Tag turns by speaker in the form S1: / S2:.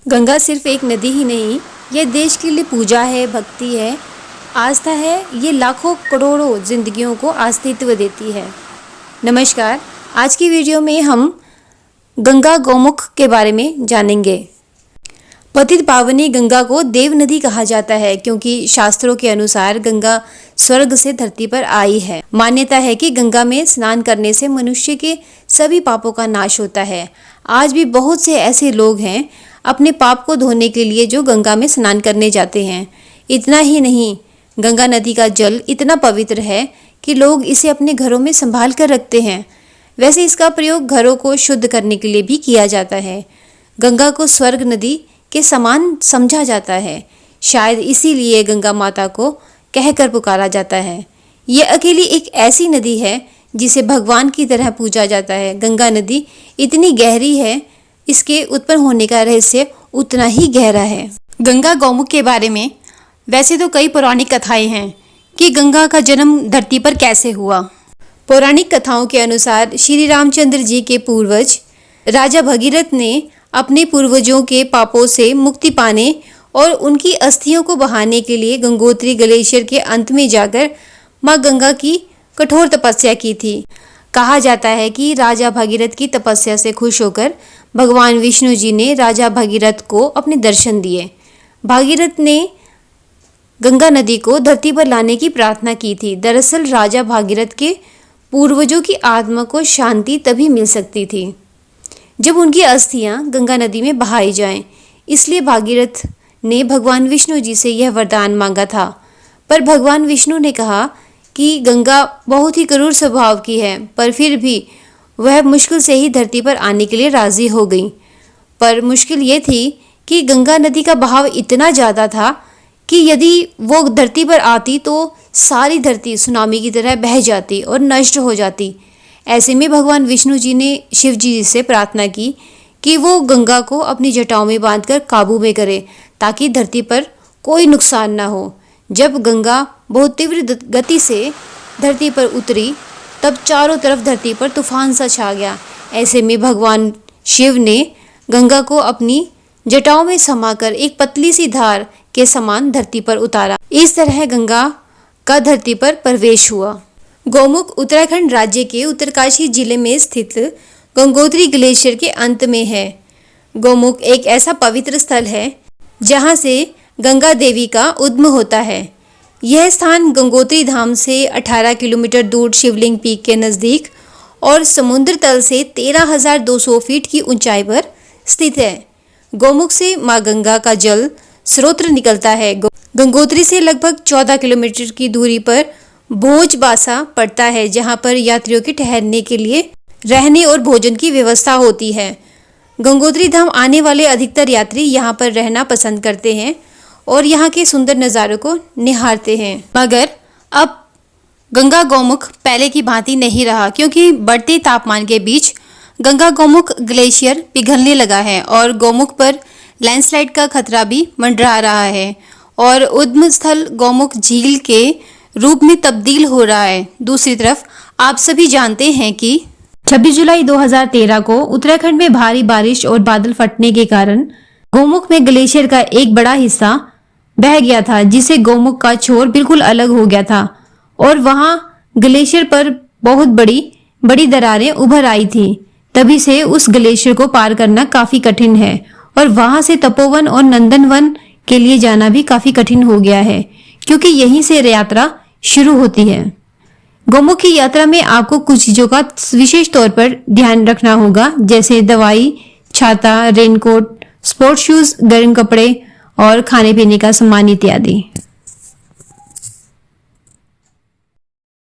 S1: गंगा सिर्फ एक नदी ही नहीं, यह देश के लिए पूजा है, भक्ति है, आस्था है। ये लाखों करोड़ों जिंदगियों को अस्तित्व देती है। नमस्कार, आज की वीडियो में हम गंगा गौमुख के बारे में जानेंगे। पतित पावनी गंगा को देव नदी कहा जाता है क्योंकि शास्त्रों के अनुसार गंगा स्वर्ग से धरती पर आई है। मान्यता है कि गंगा में स्नान करने से मनुष्य के सभी पापों का नाश होता है। आज भी बहुत से ऐसे लोग हैं अपने पाप को धोने के लिए जो गंगा में स्नान करने जाते हैं। इतना ही नहीं, गंगा नदी का जल इतना पवित्र है कि लोग इसे अपने घरों में संभाल कर रखते हैं। वैसे इसका प्रयोग घरों को शुद्ध करने के लिए भी किया जाता है। गंगा को स्वर्ग नदी के समान समझा जाता है। शायद इसीलिए गंगा माता को कहकर पुकारा जाता है। ये अकेली एक ऐसी नदी है जिसे भगवान की तरह पूजा जाता है। गंगा नदी इतनी गहरी है, इसके उत्पन्न होने का रहस्य उतना ही गहरा है। गंगा गौमुख के बारे में वैसे तो कई पौराणिक कथाएं हैं कि गंगा का जन्म धरती पर कैसे हुआ। पौराणिक कथाओं के अनुसार श्री रामचंद्र जी के पूर्वज राजा भगीरथ ने अपने पूर्वजों के पापों से मुक्ति पाने और उनकी अस्थियों को बहाने के लिए गंगोत्री ग्लेशियर के अंत में जाकर मां गंगा की कठोर तपस्या की थी। कहा जाता है कि राजा भगीरथ की तपस्या से खुश होकर भगवान विष्णु जी ने राजा भगीरथ को अपने दर्शन दिए। भागीरथ ने गंगा नदी को धरती पर लाने की प्रार्थना की थी। दरअसल राजा भागीरथ के पूर्वजों की आत्मा को शांति तभी मिल सकती थी जब उनकी अस्थियां गंगा नदी में बहाई जाएं। इसलिए भागीरथ ने भगवान विष्णु जी से यह वरदान मांगा था। पर भगवान विष्णु ने कहा कि गंगा बहुत ही क्रूर स्वभाव की है, पर फिर भी वह मुश्किल से ही धरती पर आने के लिए राजी हो गई। पर मुश्किल ये थी कि गंगा नदी का बहाव इतना ज़्यादा था कि यदि वो धरती पर आती तो सारी धरती सुनामी की तरह बह जाती और नष्ट हो जाती। ऐसे में भगवान विष्णु जी ने शिव जी से प्रार्थना की कि वो गंगा को अपनी जटाओं में बांधकर काबू में करे ताकि धरती पर कोई नुकसान ना हो। जब गंगा बहुत तीव्र गति से धरती पर उतरी तब चारों तरफ धरती पर तूफान सा छा गया। ऐसे में भगवान शिव ने गंगा को अपनी जटाओं में समाकर एक पतली सी धार के समान धरती पर उतारा। इस तरह गंगा का धरती पर प्रवेश हुआ। गौमुख उत्तराखंड राज्य के उत्तरकाशी जिले में स्थित गंगोत्री ग्लेशियर के अंत में है। गौमुख एक ऐसा पवित्र स्थल है जहां से गंगा देवी का उद्गम होता है। यह स्थान गंगोत्री धाम से 18 किलोमीटर दूर शिवलिंग पीक के नज़दीक और समुद्र तल से 13,200 फीट की ऊंचाई पर स्थित है। गौमुख से मां गंगा का जल स्रोत निकलता है। गंगोत्री से लगभग 14 किलोमीटर की दूरी पर भोजबासा पड़ता है, जहां पर यात्रियों के ठहरने के लिए रहने और भोजन की व्यवस्था होती है। गंगोत्री धाम आने वाले अधिकतर यात्री यहां पर रहना पसंद करते हैं और यहाँ के सुंदर नज़ारों को निहारते हैं। मगर अब गंगा गौमुख पहले की भांति नहीं रहा क्योंकि बढ़ते तापमान के बीच गंगा गौमुख ग्लेशियर पिघलने लगा है और गौमुख पर लैंडस्लाइड का खतरा भी मंडरा रहा है और उद्गम स्थल गौमुख झील के रूप में तब्दील हो रहा है। दूसरी तरफ आप सभी जानते हैं कि 26 जुलाई 2013 को उत्तराखंड में भारी बारिश और बादल फटने के कारण गौमुख में ग्लेशियर का एक बड़ा हिस्सा बह गया था, जिससे गौमुख का छोर बिल्कुल अलग हो गया था और वहां ग्लेशियर पर बहुत बड़ी दरारें उभर आई थी। तभी से उस ग्लेशियर को पार करना काफी कठिन है और वहां से तपोवन और नंदनवन के लिए जाना भी काफी कठिन हो गया है क्योंकि यहीं से यात्रा शुरू होती है। गौमुख की यात्रा में आपको कुछ चीजों का विशेष तौर पर ध्यान रखना होगा, जैसे दवाई, छाता, रेनकोट, स्पोर्ट्स शूज, गर्म कपड़े और खाने पीने का सामान इत्यादि।